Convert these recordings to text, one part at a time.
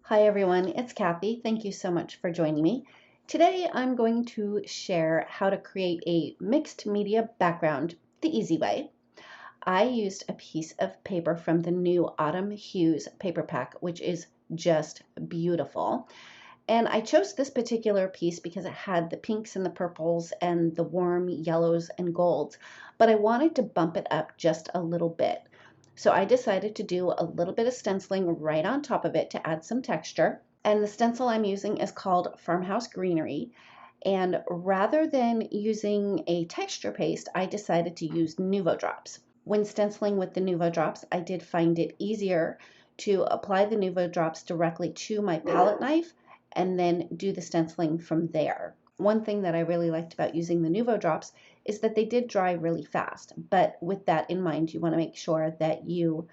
Hi everyone, it's Kathy. Thank you so much for joining me. Today I'm going to share how to create a mixed media background the easy way. I used a piece of paper from the new Autumn Hues paper pack, which is just beautiful. And I chose this particular piece because it had the pinks and the purples and the warm yellows and golds, but I wanted to bump it up just a little bit. So I decided to do a little bit of stenciling right on top of it to add some texture. And the stencil I'm using is called Farmhouse Greenery. And rather than using a texture paste, I decided to use Nuvo drops. When stenciling with the Nuvo drops, I did find it easier to apply the Nuvo drops directly to my palette knife and then do the stenciling from there. One thing that I really liked about using the Nuvo drops is that they did dry really fast, but with that in mind, you want to make sure that you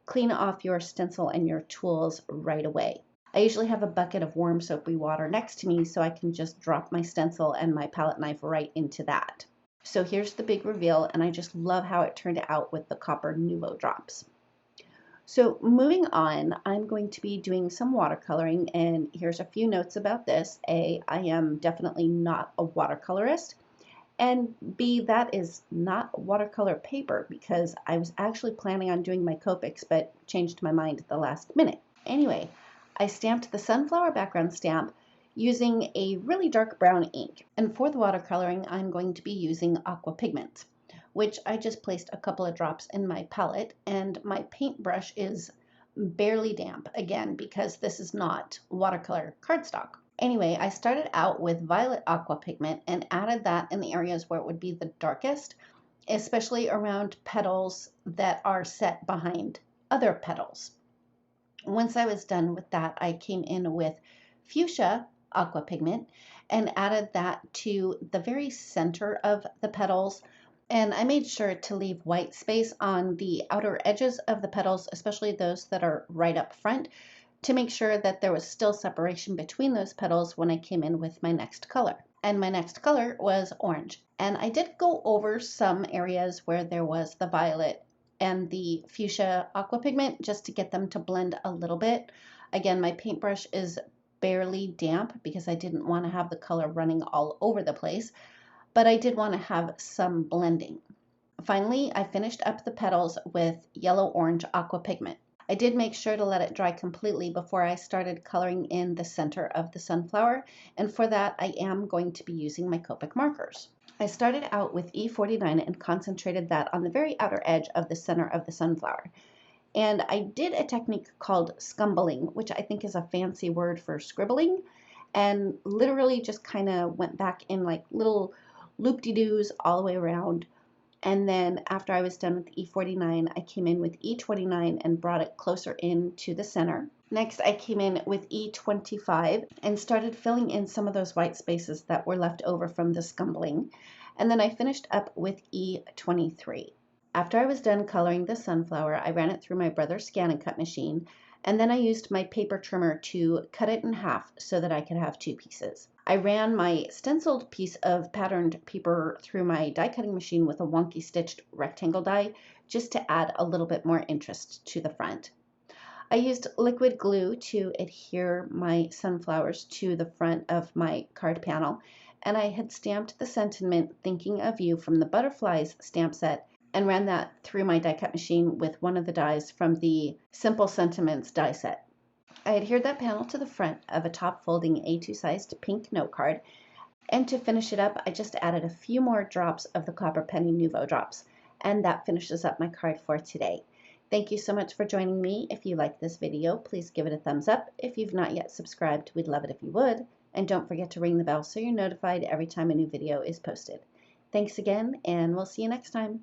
clean off your stencil and your tools right away. I usually have a bucket of warm soapy water next to me so I can just drop my stencil and my palette knife right into that. So here's the big reveal, and I just love how it turned out with the copper Nuvo drops. So moving on, I'm going to be doing some watercoloring, and here's a few notes about this. A, I am definitely not a watercolorist, and B, that is not watercolor paper because I was actually planning on doing my Copics but changed my mind at the last minute. Anyway, I stamped the sunflower background stamp using a really dark brown ink, and for the watercoloring I'm going to be using aqua pigment, which I just placed a couple of drops in my palette, and my paintbrush is barely damp, again, because this is not watercolor cardstock. Anyway, I started out with violet aqua pigment and added that in the areas where it would be the darkest, especially around petals that are set behind other petals. Once I was done with that, I came in with fuchsia aqua pigment and added that to the very center of the petals. And I made sure to leave white space on the outer edges of the petals, especially those that are right up front, to make sure that there was still separation between those petals when I came in with my next color. And my next color was orange. And I did go over some areas where there was the violet and the fuchsia aqua pigment just to get them to blend a little bit. Again, my paintbrush is barely damp because I didn't want to have the color running all over the place, but I did want to have some blending. Finally, I finished up the petals with yellow-orange aqua pigment. I did make sure to let it dry completely before I started coloring in the center of the sunflower, and for that I am going to be using my Copic markers. I started out with E49 and concentrated that on the very outer edge of the center of the sunflower. And I did a technique called Scumbling, which I think is a fancy word for scribbling, and literally just kind of went back in like little loop-de-doos all the way around. And then after I was done with E49, I came in with E29 and brought it closer in to the center. Next, I came in with E25 and started filling in some of those white spaces that were left over from the Scumbling. And then I finished up with E23. After I was done coloring the sunflower, I ran it through my brother's scan and cut machine, and then I used my paper trimmer to cut it in half so that I could have two pieces. I ran my stenciled piece of patterned paper through my die cutting machine with a wonky stitched rectangle die just to add a little bit more interest to the front. I used liquid glue to adhere my sunflowers to the front of my card panel, and I had stamped the sentiment "Thinking of You" from the Butterflies stamp set and ran that through my die cut machine with one of the dies from the Simple Sentiments die set. I adhered that panel to the front of a top folding A2 sized pink note card, and to finish it up I just added a few more drops of the Copper Penny Nuvo drops, and that finishes up my card for today. Thank you so much for joining me. If you liked this video, please give it a thumbs up. If you've not yet subscribed, we'd love it if you would, and don't forget to ring the bell so you're notified every time a new video is posted. Thanks again, and we'll see you next time.